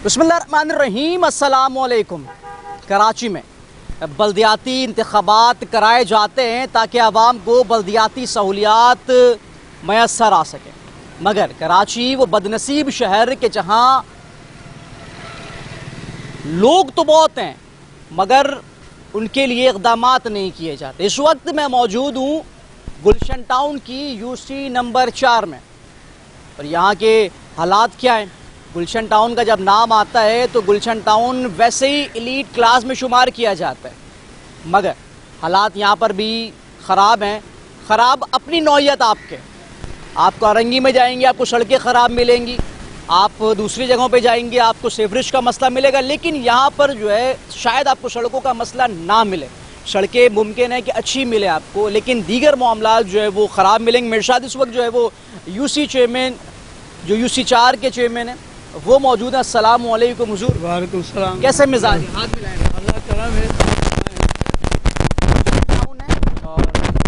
बिस्मिल्लाहिर्रहमानिर्रहीम। अस्सलामुअलैकुम। कराची में बल्दियाती इंतखाबात कराए जाते हैं ताकि आवाम को बल्दियाती सहूलियात मैसर आ सकें, मगर कराची वो बदनसीब शहर के जहाँ लोग तो बहुत हैं मगर उनके लिए इक़दामात नहीं किए जाते। इस वक्त मैं मौजूद हूँ गुलशन टाउन की यूसी नंबर 4 में, और यहाँ के हालात क्या हैं। गुलशन टाउन का जब नाम आता है तो गुलशन टाउन वैसे ही एलीट क्लास में शुमार किया जाता है, मगर हालात यहाँ पर भी ख़राब हैं। ख़राब अपनी नौइयत आपके। आप अरंगी में जाएंगे आपको सड़कें ख़राब मिलेंगी, आप दूसरी जगहों पे जाएंगे आपको सीवरेज का मसला मिलेगा, लेकिन यहाँ पर जो है शायद आपको सड़कों का मसला ना मिले। सड़कें मुमकिन है कि अच्छी मिले आपको, लेकिन दीगर मामलात जो है वो ख़राब मिलेंगे। मेरे साथ इस वक्त जो है वो यूसी चेयरमैन, जो यूसी 4 के चेयरमैन हैं, वो मौजूद हैं। अस्सलाम वालेकुम हुजूर। वालेकुम सलाम। कैसे मिजाज है? हाथ मिलाएं। अल्लाह करम है। और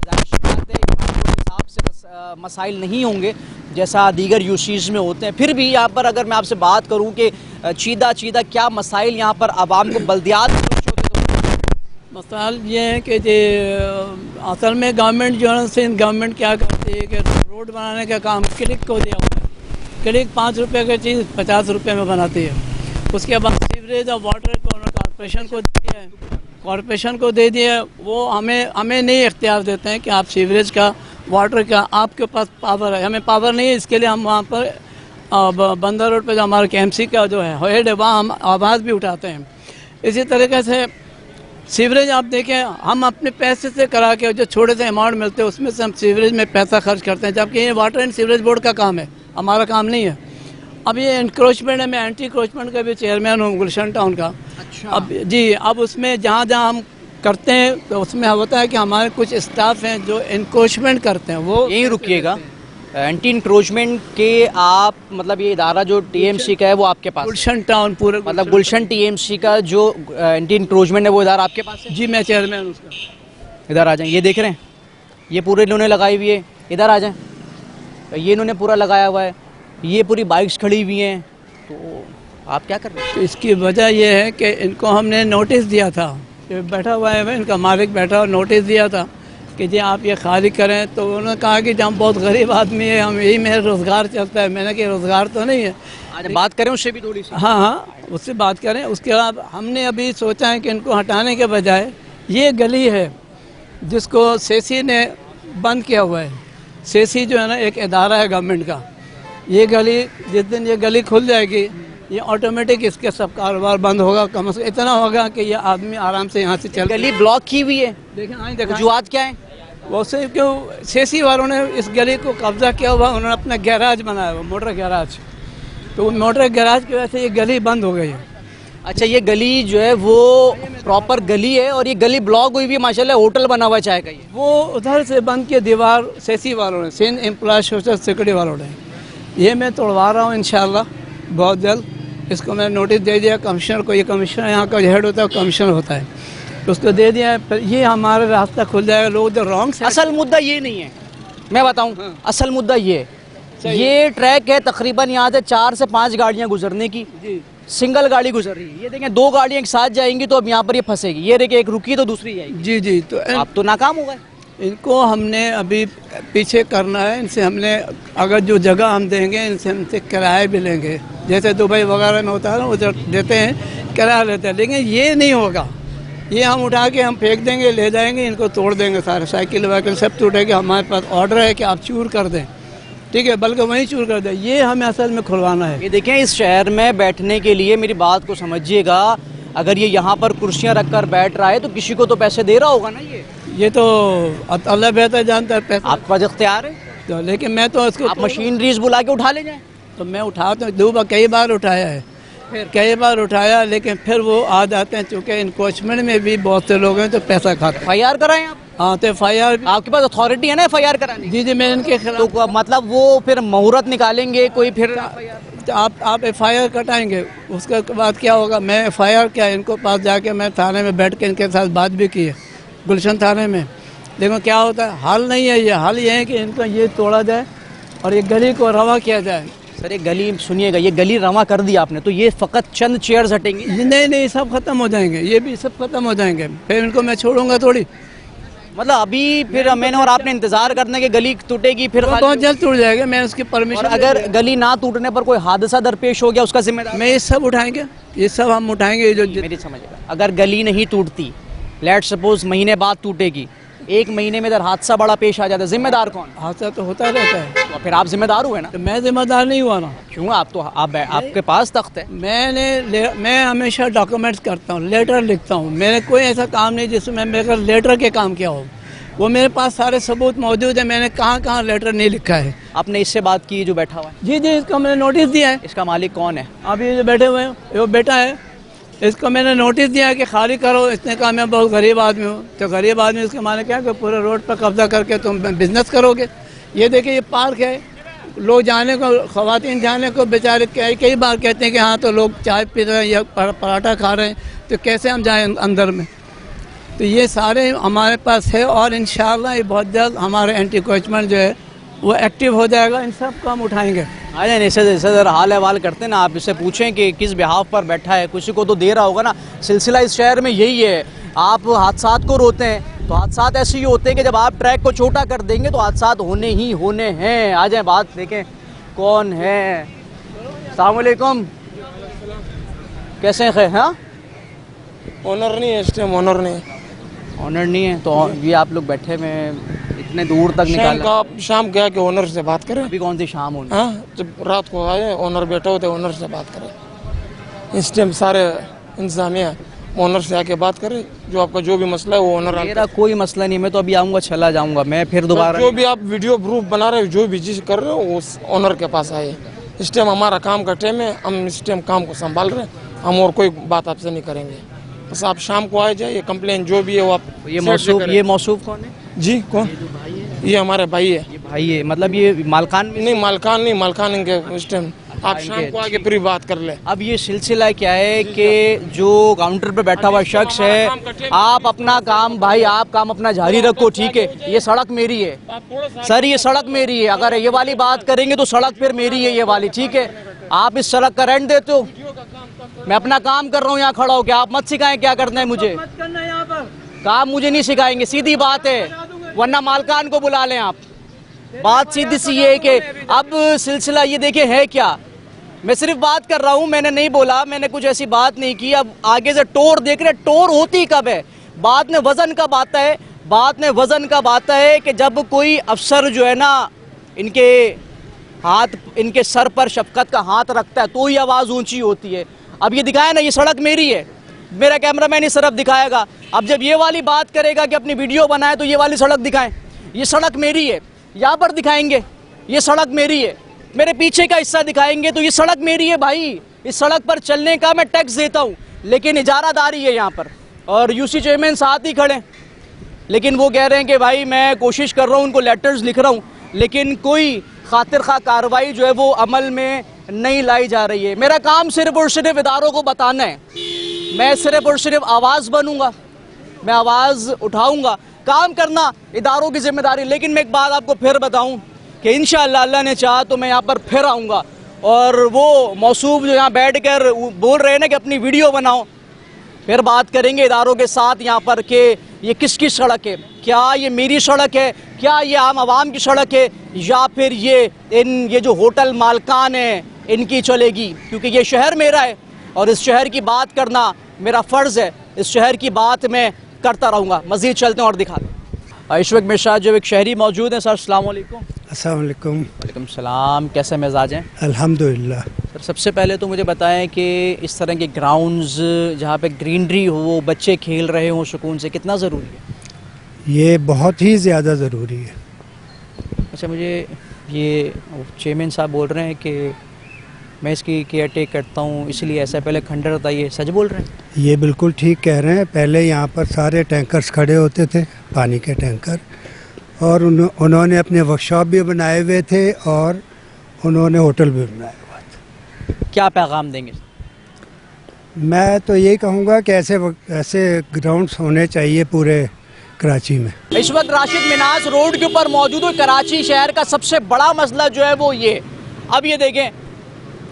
ज़ाहिर बात है यहाँ पर हिसाब से मसाइल नहीं होंगे जैसा दीगर यूसीज़ में होते हैं, फिर भी यहाँ पर अगर मैं आपसे बात करूँ कि चीदा क्या मसाइल यहाँ पर आवाम को बल्दियात मसाइल ये है कि असल में गवर्नमेंट जो है सिंध गवर्नमेंट क्या करती है कि रोड बनाने का काम क्लिक को दिया हुआ है। क्लिक 5 रुपये की चीज़ 50 रुपये में बनाती है। उसके बाद सीवरेज और वाटर को कॉरपोरेशन को दे दिया है, कॉरपोरेशन को दे दिया। वो हमें नहीं इख्तियार देते हैं कि आप सीवरेज का वाटर का आपके पास पावर है, हमें पावर नहीं है। इसके लिए हम वहाँ पर बंदर रोड पर जो हमारा KMC का जो है हेड है वहाँ हम आवाज़ भी उठाते हैं। इसी तरीके से सीवरेज आप देखें, हम अपने पैसे से करा के जो छोटे से अमाउंट मिलते हैं उसमें से हम सीवरेज में पैसा खर्च करते हैं, जबकि ये वाटर एंड सीवरेज बोर्ड का काम है, हमारा काम नहीं है। अब ये इंक्रोचमेंट है, मैं एंटी इंक्रोचमेंट का भी चेयरमैन हूँ गुलशन टाउन का। अच्छा। अब जी, अब उसमें जहाँ हम करते हैं तो उसमें होता है कि हमारे कुछ स्टाफ हैं जो इंक्रोचमेंट करते हैं। वो यहीं रुकिएगा। एंटी इंक्रोचमेंट के आप मतलब ये इदारा जो TMC का है वो आपके पास गुलशन टाउन पूरे मतलब गुलशन TMC का जो एंटी इंक्रोचमेंट है वो इदारा आपके पास है? जी, मैं चेयरमैन उसका। इधर आ जाएं, ये देख रहे हैं, ये पूरे इन्होंने लगाई हुई है। इधर आ जाएं, ये इन्होंने पूरा लगाया हुआ है, ये पूरी बाइक्स खड़ी हुई हैं। तो आप क्या कर रहे हैं? तो इसकी वजह यह है कि इनको हमने नोटिस दिया था, ये बैठा हुआ है इनका मालिक बैठा और नोटिस दिया था कि जी आप ये खाली करें। तो उन्होंने कहा कि हम बहुत गरीब आदमी है, हम यही मेरा रोज़गार चलता है। मैंने कहा रोज़गार तो नहीं है। आज बात करें उससे भी थोड़ी सी। हाँ, उससे बात करें। उसके बाद हमने अभी सोचा है कि इनको हटाने के बजाय ये गली है जिसको सेसी ने बंद किया हुआ है। सेसी जो है ना एक इदारा है गवर्नमेंट का। ये गली जिस दिन ये गली खुल जाएगी ये ऑटोमेटिक इसके सब कारोबार बंद होगा। कम से कम इतना होगा कि ये आदमी आराम से यहाँ से चल। गली ब्लॉक की हुई है, देखें वजूहात क्या है? वैसे क्यों सेसी वालों ने इस गली को कब्जा किया हुआ, उन्होंने अपना गैराज बनाया हुआ, मोटर गैराज। तो मोटर गैराज की वजह से ये गली बंद हो गई है। अच्छा, ये गली जो है वो प्रॉपर गली है और ये गली ब्लॉक हुई हुई है। माशाल्लाह होटल बना हुआ है चाय का। ये वो उधर से बंद किया दीवार सेसी वालों ने, सिंध एम्प्लॉय सोशल सिक्योरिटी वालों ने। ये मैं तोड़वा रहा हूँ इंशाल्लाह बहुत जल्द। इसको मैं नोटिस दे दिया कमिश्नर को। ये कमिश्नर यहाँ का हेड होता है, कमिश्नर होता है, तो उसको दे दिया है। ये हमारा रास्ता खुल जाएगा। लोग जो रॉन्ग से असल मुद्दा ये नहीं है, मैं बताऊं। असल मुद्दा ये ट्रैक है तकरीबन यहाँ से 4 से 5 गाड़ियाँ गुजरने की। सिंगल गाड़ी गुजर रही है। ये देखें 2 गाड़ियाँ एक साथ जाएंगी तो अब यहाँ पर ये फंसेगी। ये देखिए एक रुकी तो दूसरी जाएगी। जी जी, तो आप तो नाकाम हो गए। इनको हमने अभी पीछे करना है। इनसे हमने अगर जो जगह हम देंगे इनसे हमसे किराया भी लेंगे, जैसे दुबई वगैरह में होता है ना, उधर देते हैं किराया लेते हैं। लेकिन ये नहीं होगा, ये हम उठा के हम फेंक देंगे, ले जाएंगे, इनको तोड़ देंगे सारे, साइकिल वाइकिल सब टूटेगी। हमारे पास ऑर्डर है कि आप चूर कर दें, ठीक है, बल्कि वहीं चूर कर दें। ये हमें असल में खुलवाना है। ये देखें, इस शहर में बैठने के लिए मेरी बात को समझिएगा, अगर ये यहाँ पर कुर्सियाँ रख कर बैठ रहा है तो किसी को तो पैसे दे रहा होगा ना। ये तो अल्लाह बेहतर जानता है पैसा। आपके पास इख्तियार है तो, लेकिन मैं तो उसको आप मशीनरीज बुला के उठा ले जाएं। तो मैं उठाता हूँ, कई बार उठाया है, फिर कई बार उठाया, लेकिन फिर वो आ जाते हैं। चूँकि इनक्रोचमेंट में भी बहुत से लोग हैं तो पैसा खाते हैं। FIR कराएं आप? हाँ, तो FIR आपके पास अथॉरिटी है ना FIR कराने? जी जी, मैं इनके खिलाफ। तो मतलब वो फिर मुहूर्त निकालेंगे कोई, फिर तो आप FIR कटाएंगे। उसके बाद क्या होगा? मैं FIR क्या, इनको पास जाके मैं थाने में बैठ के इनके साथ बात भी की है, गुलशन थाने में। देखो क्या होता है। हल नहीं है ये। हल ये है कि इनको ये तोड़ा जाए और ये गली को रवा किया जाए। सर ये गली सुनिएगा, ये गली रवा कर दी आपने, तो ये फ़कत चंद चेयर्स हटेंगी? नहीं, सब खत्म हो जाएंगे, ये भी सब खत्म हो जाएंगे, फिर इनको मैं छोड़ूंगा थोड़ी। मतलब अभी फिर मैंने और आपने इंतजार करने के गली टूटेगी फिर वो बहुत जल्द टूट जाएगा, मैं उसकी और परमिशन। अगर गली ना टूटने पर कोई हादसा दरपेश हो गया उसका जिम्मेदार? मैं ये सब उठाएंगे, ये सब हम उठाएंगे। जो मेरी समझेगा, अगर गली नहीं टूटती, लेट सपोज महीने बाद टूटेगी, 1 महीने में इधर हादसा बड़ा पेश आ जाता है, जिम्मेदार कौन? हादसा तो होता रहता है, तो फिर आप जिम्मेदार हुए ना? तो मैं जिम्मेदार नहीं हुआ ना। क्यों? आप तो आपके पास तख्त है। मैं हमेशा डॉक्यूमेंट्स करता हूँ, लेटर लिखता हूँ, मेरे कोई ऐसा काम नहीं जिसमें मेरे लेटर के काम किया हो। वो मेरे पास सारे सबूत मौजूद है, मैंने कहाँ लेटर नहीं लिखा है। आपने इससे बात की जो बैठा हुआ है? जी, इसका मैंने नोटिस दिया है। इसका मालिक कौन है? अभी जो बैठे हुए हैं वो बेटा है, इसको मैंने नोटिस दिया है कि खाली करो। इसने कहा मैं बहुत गरीब आदमी हूँ, तो गरीब आदमी इसके माने क्या कि पूरे रोड पर कब्जा करके तुम बिजनेस करोगे। ये देखिए ये पार्क है, लोग जाने को, ख़वातीन जाने को बेचारे कई बार कहते हैं कि हाँ तो लोग चाय पी रहे हैं या पराठा खा रहे हैं, तो कैसे हम जाएँ अंदर में। तो ये सारे हमारे पास है और इंशाल्लाह ये बहुत जल्द हमारे एंटी कोचमेंट जो है वो एक्टिव हो जाएगा, इन सब को हम उठाएंगे। आ जाए इससे ज़रा हाल अहवाल करते हैं ना, आप इससे पूछें कि किस बिहाफ पर बैठा है, किसी को तो दे रहा होगा ना। सिलसिला इस शहर में यही है, आप हादसात को रोते हैं तो हादसात ऐसे ही होते हैं कि जब आप ट्रैक को छोटा कर देंगे तो हादसात होने ही होने हैं। आ जाए बात देखें कौन है। अस्सलाम वालेकुम, कैसे हैं? हाँ, ऑनर नहीं है इस टाइम, ऑनर नहीं है। ऑनर नहीं है तो ये आप लोग बैठे हुए इतने दूर तक निकाला। शाम गया कि ऑनर से बात करें। अभी कौन सी शाम होनी? हाँ, जब रात को आए ऑनर बैठे होते, ऑनर से बात करें। इस टाइम सारे इंतजामिया ऑनर से आके बात करें, जो आपका जो भी मसला है वो ऑनर। मेरा कोई मसला नहीं, मैं तो अभी आऊँगा, चला जाऊँगा, मैं फिर दोबारा। जो भी आप वीडियो प्रूफ बना रहे हो, जो भी चीज़ कर रहे हो, वो उस ऑनर के पास आए। इस टाइम हमारा काम का टाइम है, हम इस टाइम काम को संभाल रहे हैं, हम और कोई बात आपसे नहीं करेंगे। बस आप शाम को आ जाइए, कंप्लेन जो भी है वो आप। ये मौसूफ कौन है? जी कौन? ये हमारे भाई है। ये भाई है, मतलब ये मालकान में? नहीं, मालकान इनके इस टाइम। आप शाम को आके पूरी बात कर ले। अब ये सिलसिला क्या है कि जो काउंटर पे बैठा हुआ शख्स है, आप अपना काम, भाई आप काम अपना जारी रखो, ठीक है? ये सड़क मेरी है सर, ये सड़क मेरी है। अगर ये वाली बात करेंगे तो सड़क फिर मेरी है ये वाली, ठीक है? आप इस सड़क का रेंट देते हो, मैं अपना काम कर रहा हूँ यहाँ खड़ा हो, क्या आप मत सिखाएं क्या करना है मुझे। काम मुझे नहीं सिखाएंगे, सीधी बात है, वरना मालकान को बुला लें आप। बात सीधी सी ये है कि अब सिलसिला ये देखे है क्या, मैं सिर्फ बात कर रहा हूँ, मैंने नहीं बोला, मैंने कुछ ऐसी बात नहीं की। अब आगे से टोर देख रहे, टोर होती कब है? बाद में वजन कब आता है? बाद में वजन कब आता है कि जब कोई अफसर जो है ना इनके हाथ, इनके सर पर शफकत का हाथ रखता है तो ही आवाज़ ऊंची होती है। अब ये दिखाया ना, ये सड़क मेरी है, मेरा कैमरामैन इस तरफ दिखाएगा। अब जब ये वाली बात करेगा कि अपनी वीडियो बनाए तो ये वाली सड़क दिखाएं, ये सड़क मेरी है, यहाँ पर दिखाएंगे ये सड़क मेरी है, मेरे पीछे का हिस्सा दिखाएंगे तो ये सड़क मेरी है। भाई इस सड़क पर चलने का मैं टैक्स देता हूँ, लेकिन इजारादारी है यहाँ पर, और यूसी चेयरमैन साथ ही खड़े, लेकिन वो कह रहे हैं कि भाई मैं कोशिश कर रहा हूँ, उनको लेटर्स लिख रहा हूँ, लेकिन कोई खातिर खा कार्रवाई जो है वो अमल में नहीं लाई जा रही है। मेरा काम सिर्फ और सिर्फ इदारों को बताना है, मैं सिर्फ और सिर्फ आवाज़ बनूंगा, मैं आवाज़ उठाऊंगा, काम करना इदारों की जिम्मेदारी। लेकिन मैं एक बात आपको फिर बताऊं कि इंशाअल्लाह अल्लाह ने चाहा तो मैं यहाँ पर फिर आऊँगा, और वो मौसूफ जो यहाँ बैठ कर बोल रहे हैं ना कि अपनी वीडियो बनाओ, फिर बात करेंगे इदारों के साथ यहाँ पर कि ये किसकी सड़क है, क्या ये मेरी सड़क है, क्या ये आम आवाम की सड़क है, या फिर ये जो होटल मालकान है इनकी चलेगी, क्योंकि ये शहर मेरा है और इस शहर की बात करना मेरा फ़र्ज़ है, इस शहर की बात मैं करता रहूँगा। मज़ीद चलते हैं और दिखाते हैं। इस वक्त मेरे साथ जो एक शहरी मौजूद हैं। सर अस्सलाम वालेकुम। अस्सलाम वालेकुम। वालेकुम सलाम, कैसे मिजाज हैं? अल्हम्दुलिल्लाह। सर सबसे पहले तो मुझे बताएं कि इस तरह के ग्राउंड्स जहाँ पे ग्रीनरी हो, बच्चे खेल रहे हों सुकून से, कितना ज़रूरी है? ये बहुत ही ज़्यादा ज़रूरी है। अच्छा, मुझे ये चेयरमैन साहब बोल रहे हैं कि मैं इसकी केयर टेक करता हूँ, इसलिए ऐसा, पहले खंडर था, ये सच बोल रहे हैं? ये बिल्कुल ठीक कह रहे हैं। पहले यहाँ पर सारे टैंकर्स खड़े होते थे, पानी के टैंकर, और उन्होंने अपने वर्कशॉप भी बनाए हुए थे और उन्होंने होटल भी बनाया हुआ था। क्या पैगाम देंगे? मैं तो यही कहूँगा कि ऐसे ग्राउंड्स होने चाहिए पूरे कराची में। इस वक्त राशिद मिनास रोड के ऊपर मौजूद हूँ। कराची शहर का सबसे बड़ा मसला जो है वो ये, अब ये देखें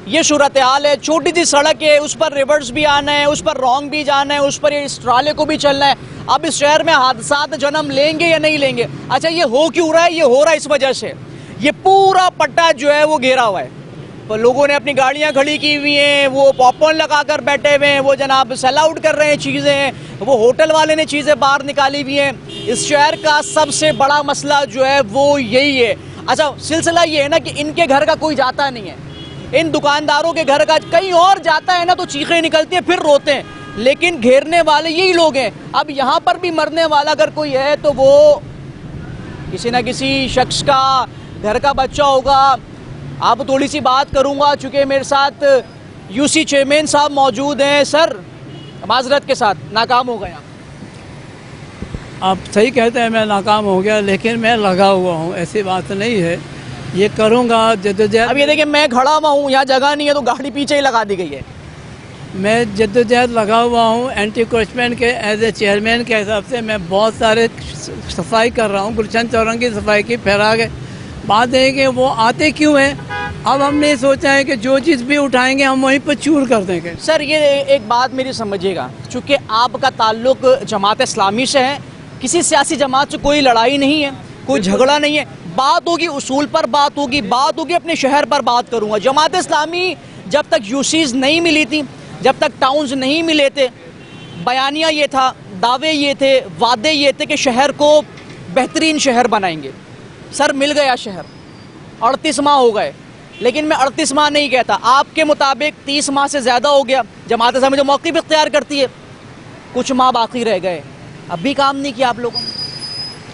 ये सूरत हाल है। छोटी सी सड़क है, उस पर रिवर्स भी आना है, उस पर रॉन्ग भी जाना है, उस पर इस ट्राले को भी चलना है। अब इस शहर में हादसात जन्म लेंगे या नहीं लेंगे? अच्छा, ये हो क्यों रहा है? ये हो रहा है इस वजह से, ये पूरा पट्टा जो है वो घेरा हुआ है, तो लोगों ने अपनी गाड़ियां खड़ी की हुई हैं, वो पॉपकॉर्न लगाकर बैठे हुए हैं, वो जनाब सेल आउट कर रहे हैं चीज़ें, वो होटल वाले ने चीज़ें बाहर निकाली हुई हैं। इस शहर का सबसे बड़ा मसला जो है वो यही है। अच्छा, सिलसिला ये है ना कि इनके घर का कोई जाता नहीं है, इन दुकानदारों के घर का कहीं और जाता है ना तो चीखें निकलती है, फिर रोते हैं, लेकिन घेरने वाले यही लोग हैं। अब यहाँ पर भी मरने वाला अगर कोई है तो वो किसी न किसी शख्स का घर का बच्चा होगा। आप थोड़ी सी बात करूँगा, चूँकि मेरे साथ यूसी चेयरमैन साहब मौजूद हैं। सर, माजरत के साथ नाकाम हो गया। आप सही कहते हैं, मैं नाकाम हो गया, लेकिन मैं लगा हुआ हूँ, ऐसी बात नहीं है, ये करूँगा जद्दोजहद। अब ये देखिए, मैं खड़ा हुआ हूँ, यहाँ जगह नहीं है तो गाड़ी पीछे ही लगा दी गई है। मैं जद्दोजहद लगा हुआ हूँ एंटी इंक्रोचमेंट के एज ए चेयरमैन के हिसाब से। मैं बहुत सारे सफाई कर रहा हूँ, गुलशन चौरंग की सफाई की, फैरा के। बात है कि वो आते क्यों हैं? अब हमने सोचा है कि जो चीज़ भी उठाएंगे हम वहीं पर चूर कर देंगे। सर, ये एक बात मेरी समझिएगा, चूँकि आपका ताल्लुक जमात इस्लामी से है, किसी सियासी जमात से कोई लड़ाई नहीं है, कोई झगड़ा नहीं है, बात होगी उसूल पर, बात होगी अपने शहर पर बात करूँगा। जमात इस्लामी जब तक यूसीज़ नहीं मिली थी, जब तक टाउन्स नहीं मिले थे, बयानिया ये था, दावे ये थे, वादे ये थे कि शहर को बेहतरीन शहर बनाएंगे। सर, मिल गया शहर, 38 माह हो गए, लेकिन मैं 38 माह नहीं कहता, आपके मुताबिक 30 माह से ज़्यादा हो गया। जमात इस्लामी जो मौक़िफ़ इख्तियार करती है, कुछ माह बाकी रह गए, अब भी काम नहीं किया आप लोगों ने।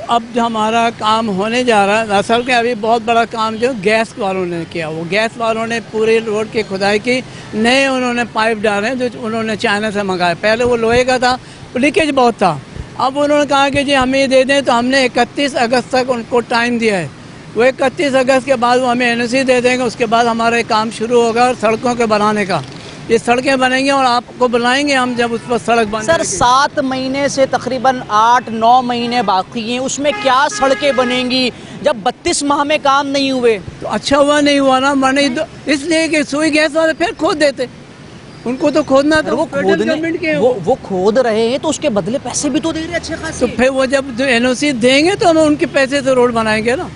अब जो हमारा काम होने जा रहा है, असल में अभी बहुत बड़ा काम जो गैस वालों ने किया, वो गैस वालों ने पूरे रोड की खुदाई की, नए उन्होंने पाइप डाले जो उन्होंने चाइना से मंगाए। पहले वो लोहे का था, लीकेज बहुत था। अब उन्होंने कहा कि जी हमें दे दें, तो हमने 31 अगस्त तक उनको टाइम दिया है। वो 31 अगस्त के बाद वो हमें एनओसी दे देंगे, उसके बाद हमारा काम शुरू होगा और सड़कों के बनाने का। ये सड़कें बनेंगी और आपको बुलाएंगे हम जब उस पर सड़क बन। सर, 7 महीने से तकरीबन 8-9 महीने बाकी हैं, उसमें क्या सड़कें बनेंगी जब 32 माह में काम नहीं हुए? तो अच्छा हुआ नहीं हुआ ना, मैंने इसलिए कि सुई गैस वाले फिर खोद देते, उनको तो खोदना था। वो खोद रहे हैं तो उसके बदले पैसे भी तो दे रहे अच्छे खासे। तो फिर वो जब एनओसी देंगे तो हम उनके पैसे से रोड बनाएंगे ना।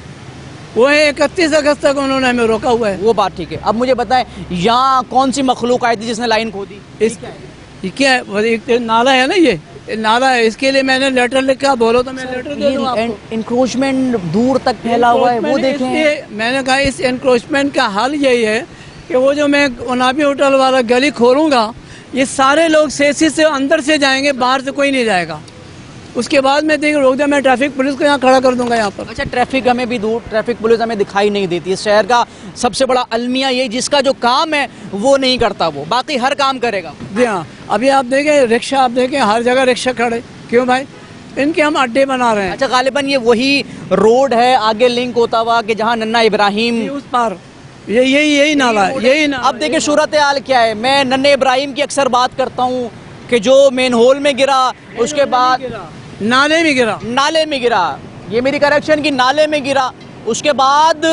वो है 31 अगस्त तक उन्होंने हमें रोका हुआ है। वो बात ठीक है। अब मुझे बताएं, यहाँ कौन सी मखलूक आई थी जिसने लाइन खोदी? ये क्या है? एक नाला है ना, ये नाला है, इसके लिए मैंने लेटर लिखा, बोलो तो मैं लेटर दे दूं आपको। इंक्रोचमेंट दूर तक फैला हुआ है, वो देखें। मैंने कहा इस इंक्रोचमेंट का हल यही है कि वो जो मैं उनाबी होटल वाला गली खोलूँगा, ये सारे लोग सेसी से अंदर से जाएंगे, बाहर से कोई नहीं जाएगा। उसके बाद मैं देख रोक दिया, मैं ट्रैफिक पुलिस को यहाँ खड़ा कर दूंगा यहाँ पर। अच्छा, ट्रैफिक हमें भी दूर, ट्रैफिक पुलिस हमें दिखाई नहीं देती। इस शहर का सबसे बड़ा अलमिया ये, जिसका जो काम है वो नहीं करता, वो बाकी हर काम करेगा। जी हाँ, अभी आप देखें रिक्शा, आप देखें हर जगह रिक्शा खड़े, क्यों भाई? इनके हम अड्डे बना रहे हैं। अच्छा, गालिबन ये वही रोड है आगे लिंक होता हुआ कि जहाँ नन्ना इब्राहिम, उस पार यही नाला है, यही नाला। अब देखिए सूरत हाल क्या है। मैं नन्हे इब्राहिम की अक्सर बात करता हूँ कि जो मेन होल में गिरा, उसके बाद नाले में गिरा, ये मेरी करेक्शन की नाले में गिरा। उसके बाद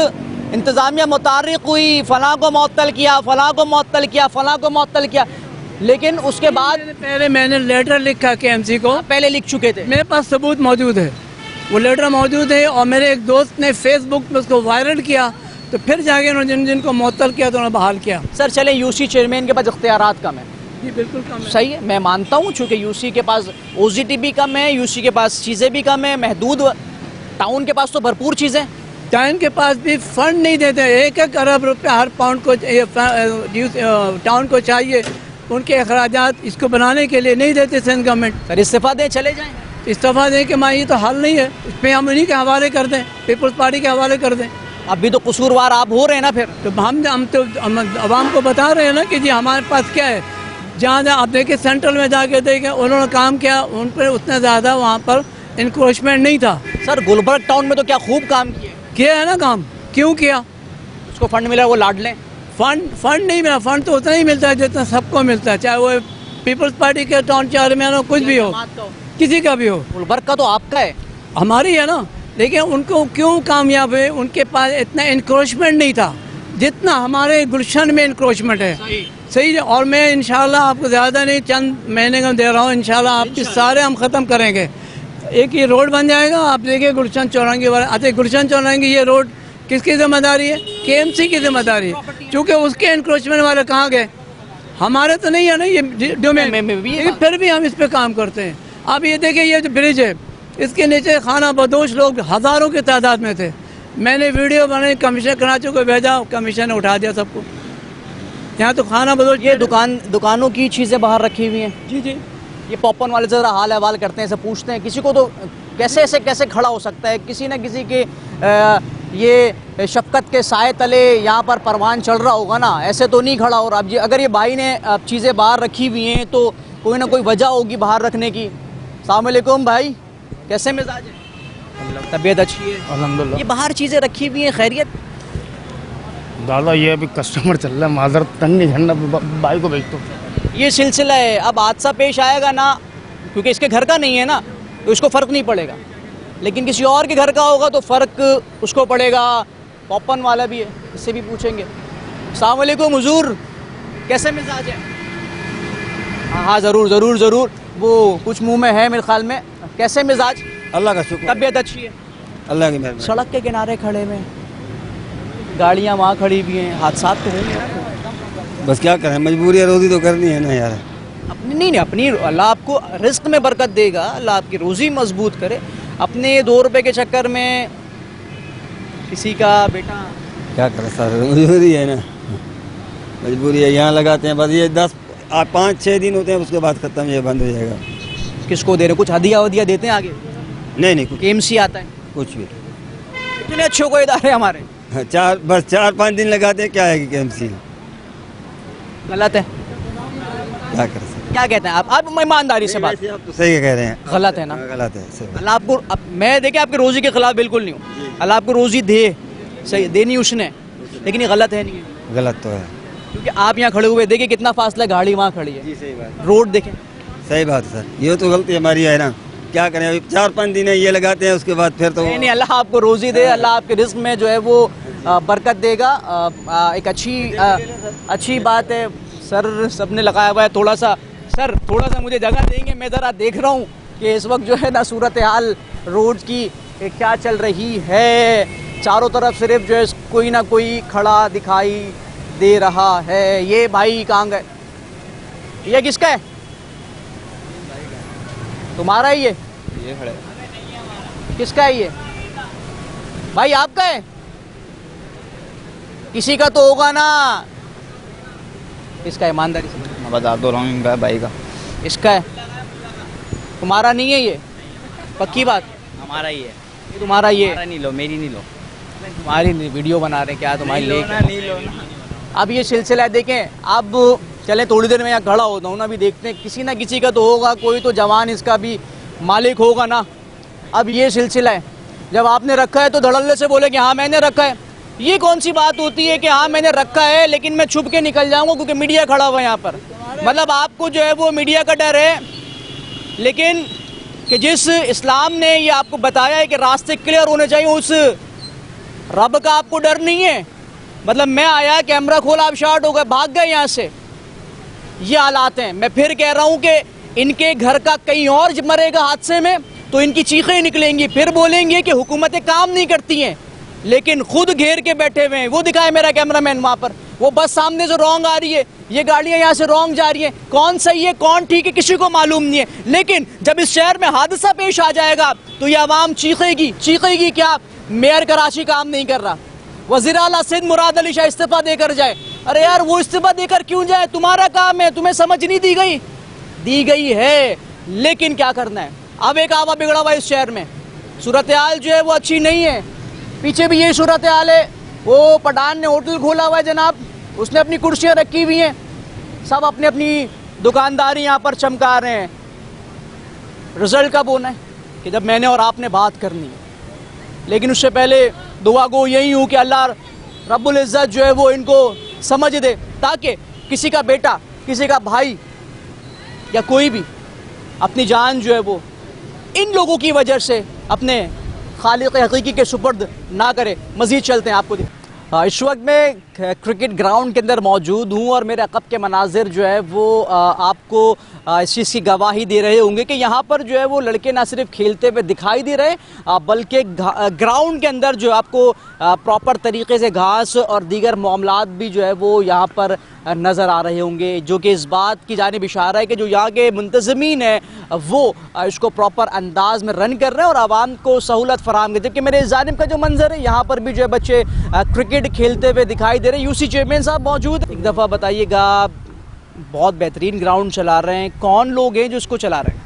इंतज़ामिया मुतारिक हुई, फलां को मुअत्तल किया, फलां को मुअत्तल किया, फलां को मुअत्तल किया, लेकिन उसके बाद पहले मैंने लेटर लिखा केएमसी को, पहले लिख चुके थे, मेरे पास सबूत मौजूद है, वो लेटर मौजूद है। और मेरे एक दोस्त ने फेसबुक पे उसको वायरल किया, तो फिर जाके उन्होंने जिनको मुअत्तल किया तो उन्होंने बहाल किया। सर चले, यूसी चेयरमैन के पास इख्तियारात कम है। जी बिल्कुल कम है। सही है, मैं मानता हूँ, चूँकि यूसी के पास ओजीटी भी कम है, यूसी के पास चीज़ें भी कम है, महदूद। टाउन के पास तो भरपूर चीज़ें, टाउन के पास भी फंड नहीं देते। 1-1 अरब रुपया हर पाउंड को टाउन को चाहिए, उनके अखराजात इसको बनाने के लिए नहीं देते सिंध गवर्नमेंट। सर इस्तीफा दें, चले जाएँ। इस्तीफा दें कि माँ ये तो हल नहीं है, इस पर हम उन्हीं के हवाले कर दें, पीपल्स पार्टी के हवाले कर दें। अभी तो कसूरवार आप हो रहे हैं ना फिर। तो हम तो आवाम को बता रहे हैं ना कि जी हमारे पास क्या है। जहाँ आप देखिए सेंट्रल में जाके देखें, उन्होंने काम किया, उन पर उतना ज़्यादा वहाँ पर इंक्रोचमेंट नहीं था। सर गुलबर्ग टाउन में तो क्या खूब काम किया है ना काम। क्यों किया? उसको फंड मिला, वो लाड लें। फंड नहीं मिला, फंड तो उतना ही मिलता है जितना सबको मिलता है, चाहे वो पीपल्स पार्टी के टाउन चेयरमैन हो, कुछ भी हो, किसी का भी हो। गुलबर्ग का तो आपका है, हमारी है ना। लेकिन उनको क्यों कामयाब हुए? उनके पास इतना इंक्रोचमेंट नहीं था। जितना हमारे गुलशन में इंक्रोचमेंट है सही है। और मैं इंशाल्लाह आपको ज़्यादा नहीं चंद महीने का दे रहा हूँ, इंशाल्लाह आपके सारे हम ख़त्म करेंगे। एक ये रोड बन जाएगा, आप देखिए गुलशन चौरंगी वाला। अच्छा, गुलशन चौरंगी ये रोड किसकी जिम्मेदारी है? KMC की जिम्मेदारी है, क्योंकि उसके इंक्रोचमेंट वाले कहाँ गए? हमारे तो नहीं है ना ये डोमेन, लेकिन फिर भी हम इस पे काम करते हैं। आप ये देखिए, ये जो ब्रिज है इसके नीचे खाना बदोश लोग हज़ारों की तादाद में थे। मैंने वीडियो बनाई, कमीशन कराची को भेजा, कमीशन ने उठा दिया सबको। यहाँ तो खाना बदोश। ये दुकानों की चीज़ें बाहर रखी हुई हैं। जी जी, ये पॉपकॉर्न वाले ज़रा हाल अहवाल करते हैं, ऐसे पूछते हैं किसी को तो कैसे खड़ा हो सकता है? किसी न किसी के ये शफकत के साए तले यहाँ पर परवान चल रहा होगा ना, ऐसे तो नहीं खड़ा हो रहा। अब अगर ये भाई ने चीज़ें बाहर रखी हुई हैं तो कोई ना कोई वजह होगी बाहर रखने की। अस्सलाम वालेकुम भाई, कैसे मिजाज है? तबीयत अच्छी है अल्हम्दुलिल्लाह। ये बाहर चीज़ें रखी हुई हैं, खैरियत? दादा ये अभी कस्टमर चल रहा है, माजर तंग नहीं झंडा भाई को भेज दो। ये सिलसिला है। अब हादसा पेश आएगा ना, क्योंकि इसके घर का नहीं है ना, तो इसको फ़र्क नहीं पड़ेगा, लेकिन किसी और के घर का होगा तो फ़र्क उसको पड़ेगा। पॉपकॉर्न वाला भी है, इससे भी पूछेंगे। अस्सलाम वालेकुम हुजूर, कैसे मिजाज है? हाँ ज़रूर। वो कुछ मुंह में है मेरे ख्याल में। कैसे मिजाज? अल्लाह का शुक्र, तबीयत अच्छी है? अल्लाह की मेहरबानी। सड़क के किनारे खड़े में गाड़ियाँ वहाँ खड़ी हुई हैं, हादसा तो होंगे। बस क्या करें, मजबूरी है, रोजी तो करनी है ना यार। नहीं, अपनी अल्लाह आपको रिस्क में बरकत देगा, अल्लाह आपकी रोज़ी मजबूत करे। अपने 2 रुपए के चक्कर में किसी का बेटा क्या करें सर, मजबूरी है ना, मजबूरी है। यहाँ लगाते हैं बस, ये 5-6 दिन होते हैं, उसके बाद ख़त्म, ये बंद हो जाएगा। किसको दे रहे? कुछ हदिया वदिया देते हैं आगे? नहीं कुछ KMC आता है? कुछ भी। इतने अच्छे को इदारे हमारे। बस 4-5 दिन लगाते हैं, क्या है कि KMC गलत है। क्या कर सकते? क्या कहते हैं आप ईमानदारी से बात? आप तो सही कह रहे हैं। गलत है ना? गलत है सही। अल्लाह आपको मैं देखिए आपकी रोज़ी के खिलाफ बिल्कुल नहीं हूँ, अल्लाह आपको रोज़ी दे, सही देनी उसने, लेकिन ये गलत है नहीं है। गलत तो है, क्योंकि आप यहाँ खड़े हुए देखिए कितना फासला, गाड़ी वहाँ खड़ी है। जी सही बात, रोड देखें। सही बात है सर, ये तो गलती हमारी है ना, क्या करें। अभी 4-5 दिन है ये लगाते हैं, उसके बाद फिर तो नहीं, अल्लाह आपको रोज़ी दे, अल्लाह आपके रिस्क में जो है वो बरकत देगा। एक अच्छी बात है। सर सबने लगाया हुआ है, थोड़ा सा मुझे जगह देंगे? मैं ज़रा देख रहा हूँ कि इस वक्त जो है ना सूरत हाल रोड की क्या चल रही है। चारों तरफ सिर्फ जो है कोई ना कोई खड़ा दिखाई दे रहा है। ये भाई कहाँ गए? ये किसका है? तुम्हारा ही है? ये खड़े। किसका है ये भाई? आपका है? किसी का तो होगा ना। इसका ईमानदारी से मैं बता दो रहा हूँ, इनका भाई का। इसका है, तुम्हारा नहीं है ये? पक्की बात? हमारा ही है। ये तुम्हारा ये हमारा नहीं लो, मेरी नहीं लो। तुम्हारी नहीं, वीडियो बना रहे क्या तुम्हारी? नहीं लो ना। अब ये सिलसिला है, देखें अब चलें थोड़ी देर में यहाँ खड़ा होता हूँ ना, अभी देखते हैं किसी ना किसी का तो होगा, कोई तो जवान इसका भी मालिक होगा ना। अब ये सिलसिला है, जब आपने रखा है तो धड़ल्ले से बोले कि हाँ मैंने रखा है। ये कौन सी बात होती है कि हाँ मैंने रखा है लेकिन मैं छुप के निकल जाऊंगा क्योंकि मीडिया खड़ा हुआ है यहाँ पर? मतलब आपको जो है वो मीडिया का डर है, लेकिन कि जिस इस्लाम ने ये आपको बताया है कि रास्ते क्लियर होने चाहिए, उस रब का आपको डर नहीं है? मतलब मैं आया, कैमरा खोला, आप शॉर्ट हो गए, भाग गए यहाँ से। ये हालात हैं। मैं फिर कह रहा हूँ कि इनके घर का कहीं और मरेगा हादसे में तो इनकी चीखें निकलेंगी, फिर बोलेंगे कि हुकूमतें काम नहीं करती हैं, लेकिन खुद घेर के बैठे हुए हैं। वो दिखाए मेरा कैमरामैन वहाँ पर, वो बस सामने से रॉन्ग आ रही है, ये गाड़ियाँ यहाँ से रॉन्ग जा रही हैं। कौन सही है कौन ठीक है किसी को मालूम नहीं है, लेकिन जब इस शहर में हादसा पेश आ जाएगा तो ये आवाम चीखेगी क्या? मेयर कराची काम नहीं कर रहा, वज़ीर आला सिंध मुराद अली शाह इस्तीफा देकर जाए। अरे यार वो इस्तीफा देकर क्यों जाए? तुम्हारा काम है, तुम्हें समझ नहीं दी गई है, लेकिन क्या करना है? अब एक आवा बिगड़ा हुआ इस शहर में, सूरत हाल जो है वो अच्छी नहीं है। पीछे भी यही सूरत हाल है। वो पठान ने होटल खोला हुआ है जनाब, उसने अपनी कुर्सियाँ रखी हुई हैं, सब अपनी अपनी दुकानदारी यहाँ पर चमका रहे हैं। रिजल्ट कब होना है? कि जब मैंने और आपने बात करनी है। लेकिन उससे पहले दुआ गो यही हूँ कि अल्लाह रब्बुल इज़्ज़त जो है वो इनको समझ दे, ताकि किसी का बेटा, किसी का भाई या कोई भी अपनी जान जो है वो इन लोगों की वजह से अपने खालिक हकीकी के सुपर्द ना करे। मज़ीद चलते हैं आपको इस वक्त मैं क्रिकेट ग्राउंड के अंदर मौजूद हूं और मेरे अक़ब के मनाजिर जो है वो आपको इस चीज़ की गवाही दे रहे होंगे कि यहाँ पर जो है वो लड़के ना सिर्फ खेलते हुए दिखाई दे रहे बल्कि ग्राउंड के अंदर जो आपको प्रॉपर तरीके से घास और दीगर मामलात भी जो है वो यहाँ पर नज़र आ रहे होंगे, जो कि इस बात की जानिब इशारा है कि जो यहाँ के मुंतज़मीन है वो इसको प्रॉपर अंदाज में रन कर रहे हैं और आवाम को सहूलत फराहम करते हैं। जबकि मेरे जानिब का जो मंजर है यहाँ पर भी जो है बच्चे क्रिकेट खेलते हुए दिखाई दे रहे हैं। यूसी चेयरमैन साहब मौजूद, एक दफ़ा बताइएगा, बहुत बेहतरीन ग्राउंड चला रहे हैं, कौन लोग हैं जो इसको चला रहे हैं?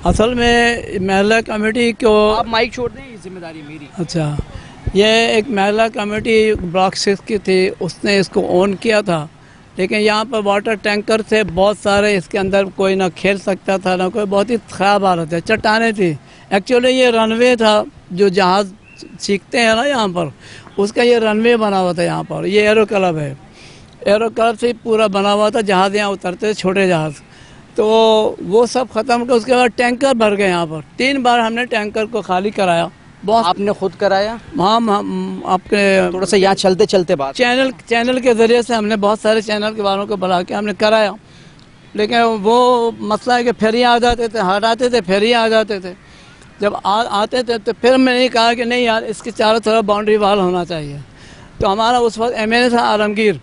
असल में महिला कमेटी को, आप माइक छोड़ दें, ये जिम्मेदारी मेरी। अच्छा, ये एक महिला कमेटी ब्लॉक 6 की थी, उसने इसको ऑन किया था, लेकिन यहाँ पर वाटर टैंकर थे बहुत सारे, इसके अंदर कोई ना खेल सकता था ना कोई, बहुत ही ख़राब हालत है, चट्टानें थी। एक्चुअली ये रनवे था जो जहाज़ सीखते हैं ना यहाँ पर, उसका ये रनवे बना हुआ था यहाँ पर। ये एरो क्लब है, एरो क्लब से पूरा बना हुआ था, जहाज़ यहाँ उतरते थे, छोटे जहाज़, तो वो सब ख़त्म कर उसके बाद टैंकर भर गए यहाँ पर। 3 बार हमने टैंकर को खाली कराया। बहुत आपने खुद कराया? हम आपके थोड़ा सा यहाँ चलते चलते बात, चैनल के ज़रिए से हमने बहुत सारे चैनल के वालों को बुला के हमने कराया, लेकिन वो मसला है कि फिर ही आ जाते थे, हटाते थे, फिर ही आ जाते थे। जब आते थे तो फिर मैंने कहा कि नहीं यार, इसके चारों तरफ बाउंड्री वाल होना चाहिए। तो हमारा उस वक्त MLA था आलमगीर,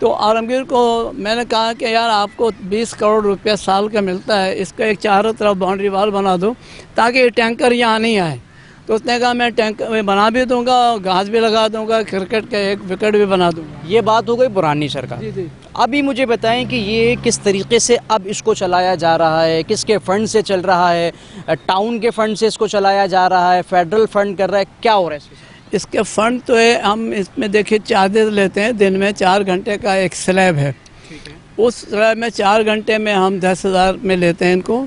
तो आलमगीर को मैंने कहा कि यार आपको 20 करोड़ रुपया साल का मिलता है, इसका एक चारों तरफ बाउंड्री वाल बना दो ताकि ये टैंकर यहाँ नहीं आए। तो उसने कहा मैं टैंकर में बना भी दूंगा, घास भी लगा दूंगा, क्रिकेट का एक विकेट भी बना दूंगा। ये बात हो गई पुरानी सरकार। जी जी। अभी मुझे बताएं कि ये किस तरीके से अब इसको चलाया जा रहा है, किसके फंड से चल रहा है? टाउन के फंड से इसको चलाया जा रहा है, फेडरल फंड कर रहा है, क्या हो रहा है इसके? इसके फंड तो है, हम इसमें देखिए चार्जेस लेते हैं, दिन में 4 घंटे का एक स्लैब है, उस स्लैब में 4 घंटे में हम 10,000 में लेते हैं इनको,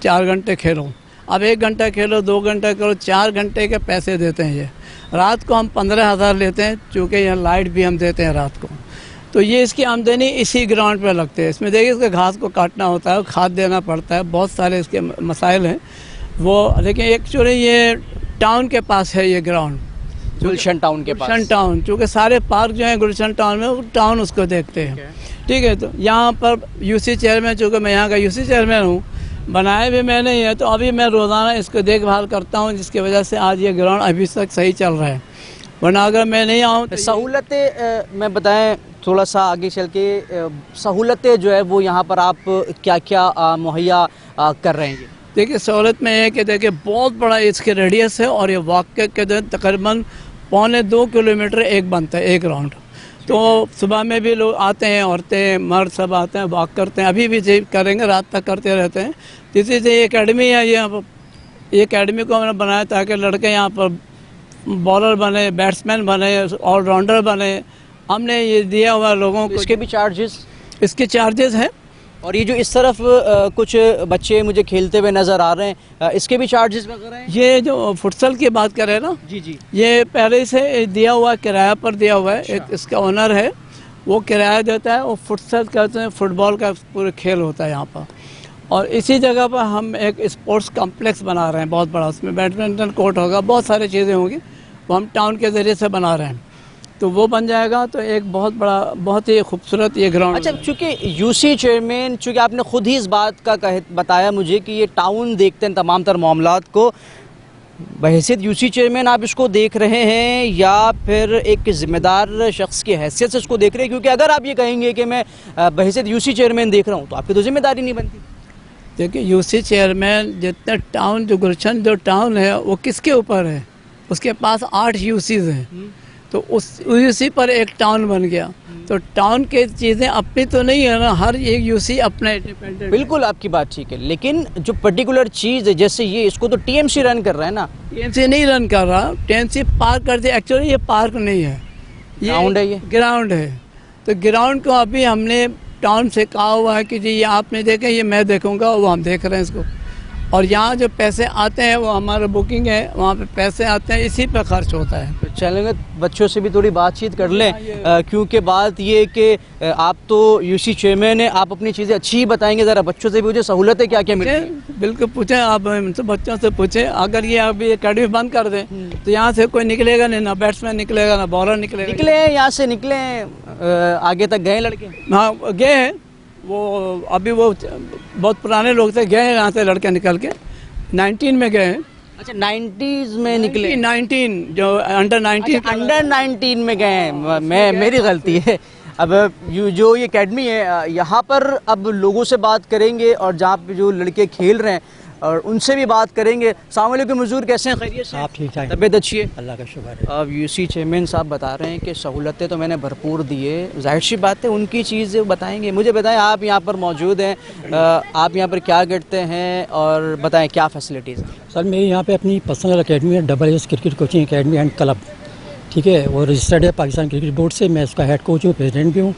4 घंटे खेलो। अब 1 घंटा खेलो, 2 घंटा खेलो, 4 घंटे के पैसे देते हैं ये। रात को हम 15,000 लेते हैं, चूँकि यहाँ लाइट भी हम देते हैं रात को। तो ये इसकी आमदनी इसी ग्राउंड पे लगते हैं। इसमें देखिए इसके घास को काटना होता है, खाद देना पड़ता है, बहुत सारे इसके मसाइल हैं वो। लेकिन एक्चुअली ये टाउन के पास है ये ग्राउंड, गुलशन टाउन के पास। गुलशन टाउन, चूँकि सारे पार्क जो हैं गुलशन टाउन में, वो टाउन उसको देखते हैं। ठीक है, तो यहाँ पर यूसी चेयरमैन, चूँकि मैं यहाँ का यूसी चेयरमैन हूँ, बनाए भी मैंने ही है, तो अभी मैं रोज़ाना इसको देखभाल करता हूँ, जिसकी वजह से आज ये ग्राउंड अभी तक सही चल रहा है। वरना अगर मैं नहीं आऊँ तो सहूलतें मैं बताएं थोड़ा सा आगे चल के, सहूलतें जो है वो यहाँ पर आप क्या क्या मुहैया कर रहे हैं? देखिए सहूलत में है कि देखिए बहुत बड़ा इसके रेडियस है और ये वॉक के तकरीबन 1.25 किलोमीटर एक बनता है एक राउंड। तो सुबह में भी लोग आते हैं, औरतें मर्द सब आते हैं, वॉक करते हैं, अभी भी जी करेंगे, रात तक करते रहते हैं। इसी से ये एकेडमी है, ये एकेडमी को हमने बनाया ताकि लड़के यहाँ पर बॉलर बने, बैट्समैन बने, ऑलराउंडर बने। हमने ये दिया हुआ लोगों को। इसके भी चार्जेस? इसके चार्जेस हैं। और ये जो इस तरफ कुछ बच्चे मुझे खेलते हुए नज़र आ रहे हैं, इसके भी चार्जेस वगैरह हैं? ये जो फुटसल की बात कर रहे हैं ना, जी जी, ये पहले से दिया हुआ, किराया पर दिया हुआ है। एक इसका ओनर है, वो किराया देता है, और फुटसल कहते हैं, फुटबॉल का पूरे खेल होता है यहाँ पर। और इसी जगह पर हम एक स्पोर्ट्स कॉम्प्लेक्स बना रहे हैं बहुत बड़ा, उसमें बैडमिंटन कोर्ट होगा, बहुत सारी चीज़ें होंगी, वो हम टाउन के ज़रिए से बना रहे हैं। तो वो बन जाएगा तो एक बहुत बड़ा, बहुत ही खूबसूरत ये ग्राउंड। अच्छा, चूँकि यूसी चेयरमैन, चूँकि आपने खुद ही इस बात का बताया मुझे कि ये टाउन देखते हैं तमाम तर मामलात को, बहैसियत यूसी चेयरमैन आप इसको देख रहे हैं या फिर एक ज़िम्मेदार शख्स की हैसियत से इसको देख रहे हैं? क्योंकि अगर आप ये कहेंगे कि मैं बहैसियत यूसी चेयरमैन देख रहा हूँ तो आपकी तो जिम्मेदारी नहीं बनती। देखिए यूसी चेयरमैन जितने टाउन, जो गुलशन जो टाउन है वो किसके ऊपर है? उसके पास 8 यूसीज हैं, तो उस यूसी पर एक टाउन बन गया। तो टाउन के चीज़ें अपनी तो नहीं है ना, हर एक यूसी अपना इंडिपेंडेंट। बिल्कुल आपकी बात ठीक है, लेकिन जो पर्टिकुलर चीज़ है जैसे ये, इसको तो टीएमसी रन कर रहा है ना। टीएमसी नहीं रन कर रहा, टीएमसी पार्क कर दिया। एक्चुअली ये पार्क नहीं है, ये ग्राउंड है, ये ग्राउंड है। तो ग्राउंड को अभी हमने टाउन से कहा हुआ है कि जी ये आपने देखा, ये मैं देखूंगा, वो हम देख रहे हैं इसको। और यहाँ जो पैसे आते हैं वो हमारा बुकिंग है, वहाँ पे पैसे आते हैं, इसी पे खर्च होता है। तो चलेंगे बच्चों से भी थोड़ी बातचीत कर लें, क्योंकि बात ये कि आप तो यूसी चेयरमैन हैं, आप अपनी चीज़ें अच्छी ही बताएंगे, ज़रा बच्चों से भी पूछे सहूलतें क्या क्या मिली हैं। बिल्कुल पूछें आप, उनसे बच्चों से पूछें। अगर ये अभी अकेडमी बंद कर दें तो यहाँ से कोई निकलेगा नहीं, ना बैट्समैन निकलेगा ना बॉलर निकलेगा। निकले हैं यहाँ से, निकले हैं, आगे तक गए लड़के? हाँ गए हैं, वो अभी वो बहुत पुराने लोग थे, गए हैं यहाँ से लड़के निकल के 19 में गए हैं। अच्छा 90s में निकले? 19 जो अंडर 19 अंडर 19 में गए हैं, मैं मेरी गलती है। अब जो ये एकेडमी है यहाँ पर अब लोगों से बात करेंगे और जहाँ पे जो लड़के खेल रहे हैं और उनसे भी बात करेंगे। अस्सलाम वालेकुम हुजूर, कैसे हैं? खैरियत से? आप ठीक ठाक? तबीयत अच्छी है? अल्लाह का शुक्र है। अब यूसी चेयरमैन साहब बता रहे हैं कि सहूलतें तो मैंने भरपूर दी है, जाहिर सी बात है उनकी चीज़ बताएंगे। मुझे बताएं, आप यहाँ पर मौजूद हैं, आप यहाँ पर क्या करते हैं और बताएं क्या फैसिलिटीज़ हैं? सर मेरी यहाँ पे अपनी पर्सनल एकेडमी है, AAS cricket coaching academy and club, ठीक है, और रजिस्टर्ड है पाकिस्तान क्रिकेट बोर्ड से। मैं उसका हेड कोच हूँ, प्रेसिडेंट भी हूँ।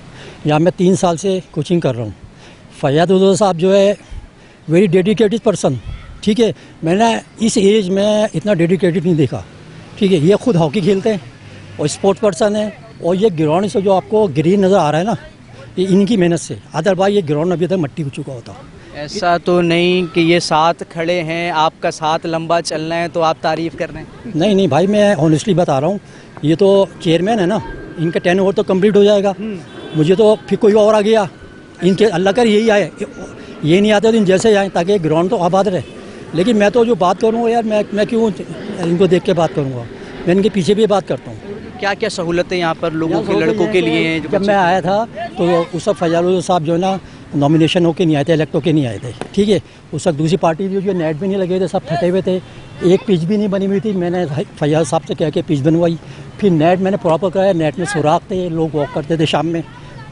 यहाँ मैं 3 साल से कोचिंग कर रहा हूँ। फैयाद उद्दौला साहब जो है वेरी डेडिकेटेड पर्सन, ठीक है, मैंने इस एज में इतना डेडिकेटेड नहीं देखा, ठीक है। ये खुद हॉकी खेलते हैं और स्पोर्ट्स पर्सन है, और ये ग्राउंड से जो आपको ग्रीन नज़र आ रहा है ना, ये इनकी मेहनत से, अदरवाइज ये ग्राउंड अभी तक मट्टी हो चुका होता। ऐसा तो नहीं कि ये साथ खड़े हैं, आपका साथ लंबा चलना है तो आप तारीफ़ कर रहे हैं? नहीं भाई, मैं ऑनेस्टली बता रहा हूँ, ये तो चेयरमैन है ना, इनका 10 ओवर तो कंप्लीट हो जाएगा। मुझे तो फिर कोई और आ गया, इनके अल्लाह कर यही आए, ये नहीं आते दिन जैसे आए, ताकि ग्राउंड तो आबाद रहे। लेकिन मैं तो जो बात करूँगा यार, मैं क्यों इनको देख के बात करूँगा, मैं इनके पीछे भी बात करता हूँ। क्या क्या सहूलतें यहाँ पर लोगों के, लड़कों के लिए हैं? जब मैं आया था तो उस वक्त फैयाद साहब जो है ना नॉमिनेशन होके नहीं आए थे, इलेक्ट होके नहीं आए थे, ठीक है। उस वक्त दूसरी पार्टी जो नेट भी नहीं लगे थे, सब फटे हुए थे, एक पिच भी नहीं बनी हुई थी। मैंने फैयाद साहब से कह के पिच बनवाई, फिर नेट मैंने प्रॉपर कराया। नेट में सुराख थे, लोग वॉक करते थे शाम में,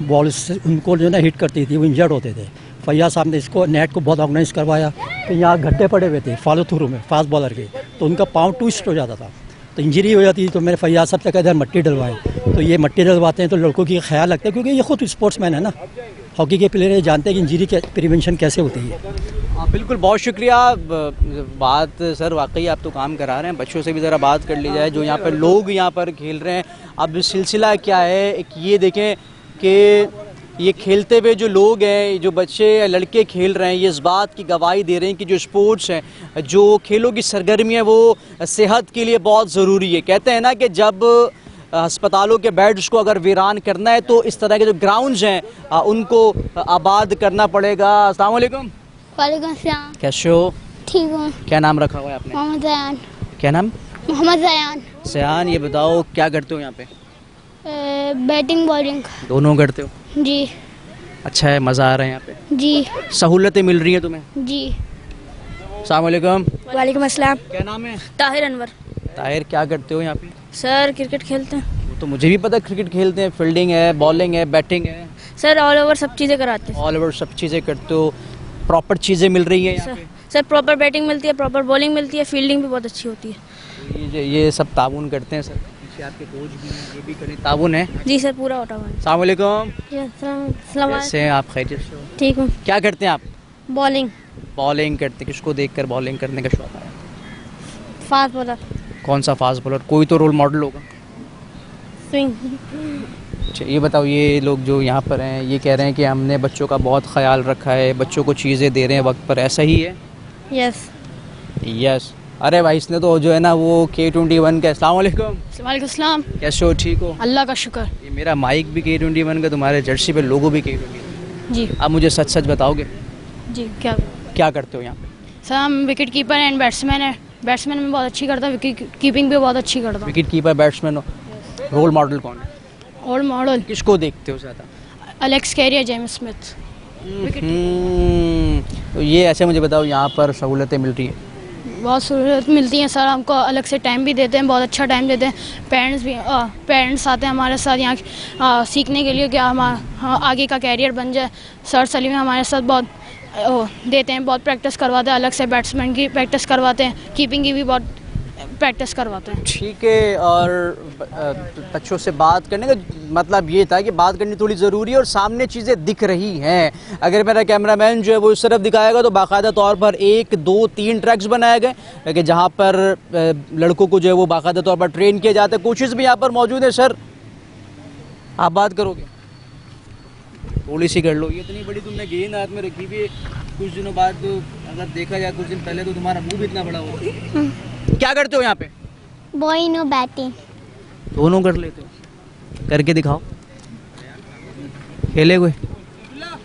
बॉल से उनको जो है ना हिट करती थी, वो इंजर्ड होते थे। फैयाद साहब ने इसको नेट को बहुत ऑर्गेनाइज करवाया। फिर यहाँ गड्ढे पड़े हुए थे फॉलो थ्रू में फास्ट बॉलर के, तो उनका पाँव ट्विस्ट हो जाता था, तो इंजरी हो जाती थी। तो मैंने फैयाद साहब से कहते मट्टी डलवाएं, तो ये मट्टी डलवाते हैं तो लड़कों की ख्याल रखते हैं, क्योंकि ये खुद स्पोर्ट्समैन है ना, हॉकी के प्लेयर, ये जानते हैं कि इंजरी के प्रिवेंशन कैसे होती है। बिल्कुल, बहुत शुक्रिया। बात सर वाकई आप तो काम करा रहे हैं, बच्चों से भी ज़रा बात कर ली जाए जो यहाँ पर लोग यहाँ पर खेल रहे हैं। अब सिलसिला क्या है, एक ये देखें कि ये खेलते हुए जो लोग हैं, जो बच्चे लड़के खेल रहे हैं, ये इस बात की गवाही दे रहे हैं कि जो स्पोर्ट्स हैं, जो खेलों की सरगर्मी है, वो सेहत के लिए बहुत ज़रूरी है। कहते हैं ना कि जब अस्पतालों के बेड्स को अगर वीरान करना है तो इस तरह के जो ग्राउंड्स हैं उनको आबाद करना पड़ेगा। अस्सलाम वालेकुम। वालेकुम अस्सलाम। कैसे हो? ठीक हूँ। क्या नाम रखा हुआ है आपने? मोहम्मद ज़यान। क्या नाम? मोहम्मद ज़यान। ज़यान, ये बताओ क्या करते हो यहाँ पे? बैटिंग बॉलिंग दोनों करते हो? जी। अच्छा है, मज़ा आ रहा है यहाँ पे? जी। सहूलतें मिल रही हैं तुम्हें? जी। अस्सलाम वालेकुम। वालेकुम अस्सलाम। क्या नाम है? ताहिर अनवर। ताहिर, क्या करते हो यहाँ पे? सर क्रिकेट खेलते हैं। वो तो मुझे भी पता, क्रिकेट खेलते हैं, फील्डिंग है, बॉलिंग है, बैटिंग है, सर ऑल ओवर सब चीज़ें कराते हैं। ऑल ओवर सब चीज़ें करते हो, प्रॉपर चीज़ें मिल रही हैं यहाँ पे? सर प्रॉपर बैटिंग मिलती है, प्रॉपर बॉलिंग मिलती है, फील्डिंग भी बहुत अच्छी होती है। ये सब ताउन करते हैं सर, पीछे आपके कोच भी हैं, ये भी करें, ताउन है? जी सर, पूरा होता है। अस्सलाम वालेकुम। सलाम। कैसे हैं आप? खैरियत से हो? ठीक हूँ। क्या करते हैं आप? बॉलिंग। बॉलिंग करते, किसको देखकर बॉलिंग करने का शौक आया? Fast bowler. कौन सा फास्ट बॉलर? कोई तो रोल मॉडल होगा। स्विंग। अच्छा ये बताओ, ये लोग जो यहाँ पर हैं ये कह रहे हैं कि हमने बच्चों का बहुत ख्याल रखा है, बच्चों को चीज़ें दे रहे हैं वक्त पर, ऐसा ही है? यस। यस। अरे भाई, इसने तो जो है ना वो K21 का। अस्सलाम वालेकुम। वालेकुम अस्सलाम। कैसे हो? ठीक हो? अल्लाह का शुक्र। ये मेरा माइक भी K21 का, तुम्हारे जर्सी पे लोगो भी K21। जी। आप मुझे सच सच बताओगे जी। क्या करते हो यहाँ पे? सर हम विकेट कीपर एंड बैट्समैन है। बैट्समैन में बहुत अच्छी करता है, विकेट कीपिंग भी बहुत अच्छी करता है। विकेट कीपर, बैट्समैन हो। रोल मॉडल कौन है? रोल मॉडल किसको देखते हो ज़्यादा? Alex Carey, James Smith. तो ये ऐसे मुझे बताओ, यहाँ पर सहूलतें मिल रही है? बहुत सहूलत मिलती हैं सर, हमको अलग से टाइम भी देते हैं, बहुत अच्छा टाइम देते हैं। पेरेंट्स आते हैं हमारे साथ यहाँ सीखने के लिए कि हमारा आगे का कैरियर बन जाए। सर सलीम हमारे साथ बहुत देते हैं, बहुत प्रैक्टिस करवाते हैं, अलग से बैट्समैन की प्रैक्टिस करवाते हैं, कीपिंग की भी बहुत प्रैक्टिस करवाते हैं। ठीक है। और बच्चों से बात करने का मतलब ये था कि बात करनी थोड़ी ज़रूरी है और सामने चीज़ें दिख रही हैं। अगर मेरा कैमरामैन जो है वो इस तरफ दिखाएगा तो बाकायदा तौर पर 1, 2, 3 ट्रैक्स बनाए गए कि जहाँ पर लड़कों को जो है वो बाकायदा तौर पर ट्रेन किया जाता है। कोचेज़ भी यहाँ पर मौजूद है। सर, आप बात करोगे? थोड़ी सी कर लो। ये इतनी बड़ी तुमने गेंद हाथ में रखी हुई है, कुछ दिनों बाद तो अगर देखा जाए कुछ दिन पहले तो तुम्हारा मुंह भी इतना बड़ा होता। क्या करते हो यहाँ पे? बॉलिंग और बैटिंग दोनों कर लेते हो? करके दिखाओ। खेले हुए?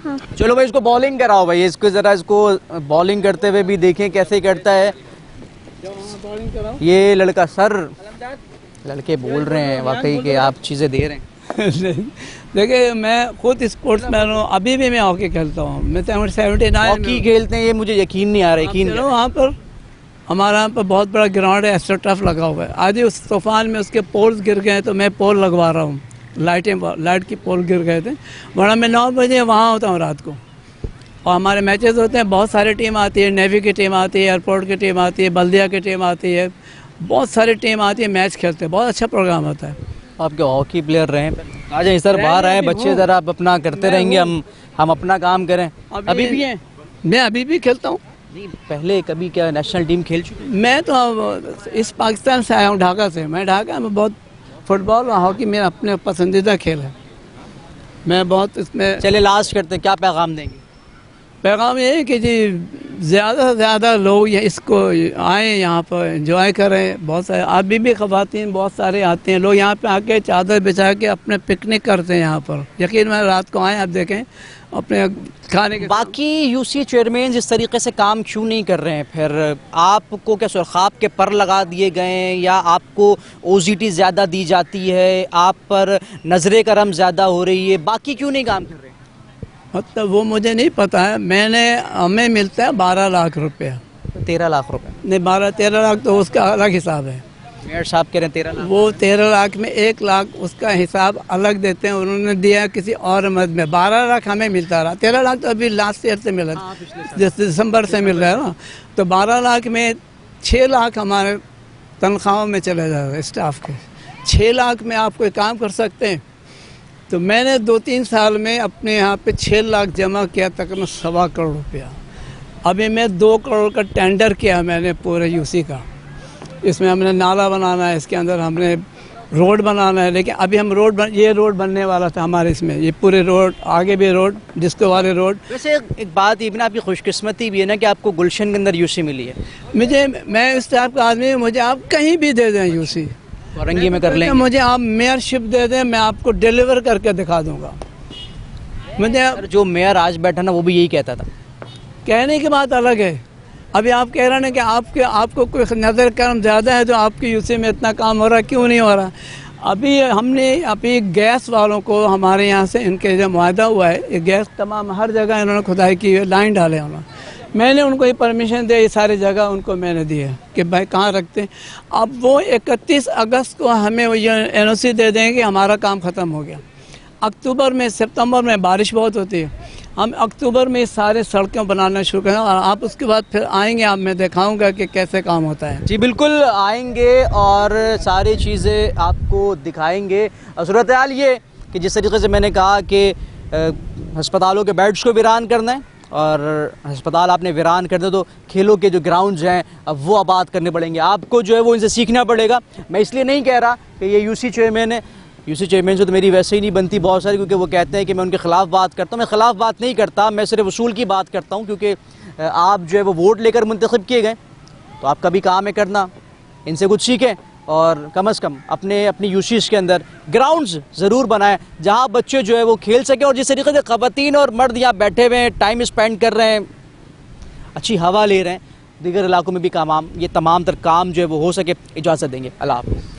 हाँ। चलो भाई, इसको बॉलिंग कराओ भाई, इसको ज़रा इसको बॉलिंग करते हुए भी देखें कैसे करता है ये लड़का। सर, लड़के बोल रहे हैं वाकई कि आप चीज़ें दे रहे हैं। देखिए, मैं खुद स्पोर्ट्स मैन हूँ, अभी भी मैं हॉकी खेलता हूँ। मैं 79 हॉकी खेलते हैं, ये मुझे यकीन नहीं आ रहा। यकीन चलो, वहाँ पर हमारा यहाँ पर बहुत बड़ा ग्राउंड है, एक्स्ट्रा टफ लगा हुआ है। आज ही उस तूफान में उसके पोल्स गिर गए तो मैं पोल लगवा रहा हूँ। लाइट की पोल गिर गए थे, वरना मैं 9 बजे वहाँ होता हूँ रात को। और हमारे मैचेस होते हैं, बहुत सारी टीम आती है, नेवी की टीम आती है, एयरपोर्ट की टीम आती है, बल्दिया की टीम आती है, बहुत सारी टीम आती है, मैच खेलते हैं, बहुत अच्छा प्रोग्राम होता है। आपके हॉकी प्लेयर रहे हैं? आ जाए सर, बाहर आए बच्चे, ज़रा आप अपना करते रहेंगे, हम अपना काम करें। अभी भी हैं? मैं अभी भी खेलता हूँ। नहीं, पहले कभी क्या नेशनल टीम खेल चुके? मैं तो अब इस पाकिस्तान से आया हूँ, ढाका से। मैं ढाका में बहुत फुटबॉल और हॉकी मेरा अपने पसंदीदा खेल है। मैं बहुत इसमें। चले लास्ट करते हैं, क्या पैगाम देंगे? पैगाम ये है कि जी ज़्यादा से ज़्यादा लोग इसको आएँ, यहाँ पर एंजॉय करें। बहुत सारे अभी भी ख़वातीन बहुत सारे आते हैं, लोग यहाँ पे आके चादर बिछा के अपने पिकनिक करते हैं यहाँ पर। यकीन में रात को आएँ, आप देखें अपने खाने के। बाकी यूसी चेयरमैन इस तरीके से काम क्यों नहीं कर रहे हैं? फिर आपको क्या सुरखाब के पर लगा दिए गए हैं, या आपको ओजीटी ज़्यादा दी जाती है, आप पर नजरे करम ज़्यादा हो रही है, बाकी क्यों नहीं काम कर रहे हैं? मतलब वो मुझे नहीं पता है। हमें मिलता है 12 लाख रुपया। 13 लाख रुपए? नहीं, 12-13 लाख तो उसका अलग हिसाब है। मेयर साहब कह रहे हैं 13 लाख। वो 13 लाख में 1 लाख उसका हिसाब अलग देते हैं, उन्होंने दिया किसी और मद में। 12 लाख हमें मिलता रहा। 13 लाख तो अभी लास्ट ईयर से मिला, दिसंबर से मिल रहा है ना। तो 12 लाख में 6 लाख हमारे तनख्वाहों में चले जा रहे हैं स्टाफ के। 6 लाख में आप कोई काम कर सकते हैं? तो मैंने 2-3 साल में अपने यहाँ पे 6 लाख जमा किया, तकरीबन 1.25 करोड़ रुपया। अभी मैं 2 करोड़ का टेंडर किया मैंने पूरे यूसी का। इसमें हमने नाला बनाना है, इसके अंदर हमने रोड बनाना है। लेकिन अभी हम ये रोड बनने वाला था हमारे इसमें, ये पूरे रोड, आगे भी रोड, डिस्को वाले रोड। वैसे एक बात ये भी ना, आपकी खुशकिस्मती भी है ना कि आपको गुलशन के अंदर यूसी मिली है। मैं इस टाइप का आदमी, मुझे आप कहीं भी दे दें यूसी, औरंगी में कर लेंगे। मुझे आप मेयरशिप दे दें, मैं आपको डिलीवर करके दिखा दूंगा। मुझे जो मेयर आज बैठा ना, वो भी यही कहता था। कहने की बात अलग है। अभी आप कह रहे हैं कि आपको कोई नज़र करम ज़्यादा है, तो आपकी यूसी में इतना काम हो रहा है, क्यों नहीं हो रहा? अभी गैस वालों को हमारे यहाँ से इनके जो मुआहदा हुआ है, ये गैस तमाम हर जगह इन्होंने खुदाई की है, लाइन डाले उन्होंने। मैंने उनको ये परमिशन दी, ये सारी जगह उनको मैंने दी है कि भाई कहाँ रखते हैं। अब वो 31 अगस्त को हमें ये NOC दे देंगे कि हमारा काम ख़त्म हो गया। सितंबर में बारिश बहुत होती है, हम अक्टूबर में सारे सड़कें बनाना शुरू करें, और आप उसके बाद फिर आएंगे, आप मैं दिखाऊंगा कि कैसे काम होता है। जी बिल्कुल, आएंगे और सारी चीज़ें आपको दिखाएंगे। सूरत हाल ये कि जिस तरीके से मैंने कहा कि अस्पतालों के बेड्स को वीरान करना है, और अस्पताल आपने वीरान कर दे तो खेलों के जो ग्राउंड्स हैं अब वो आबाद करने पड़ेंगे। आपको जो है वो इनसे सीखना पड़ेगा। मैं इसलिए नहीं कह रहा कि ये यूसी चेयरमैन है, यूसी चेयरमैन से तो मेरी वैसे ही नहीं बनती बहुत सारी, क्योंकि वो कहते हैं कि मैं उनके ख़िलाफ़ बात करता हूँ। मैं ख़िलाफ़ बात नहीं करता, मैं सिर्फ उसूल की बात करता हूँ, क्योंकि आप जो है वो वोट लेकर मुंतखब किए गए, तो आपका भी काम है करना। इनसे कुछ सीखें और कम से कम अपनी यूसीज़ के अंदर ग्राउंड्स ज़रूर बनाएं जहां बच्चे जो है वो खेल सकें। और जिस तरीके से ख़वातीन और मर्द यहाँ बैठे हुए हैं, टाइम स्पेंड कर रहे हैं, अच्छी हवा ले रहे हैं, दीगर इलाकों में भी ये तमाम तर काम जो है वो हो सके। इजाज़त देंगे, अल्लाह हाफ़िज़।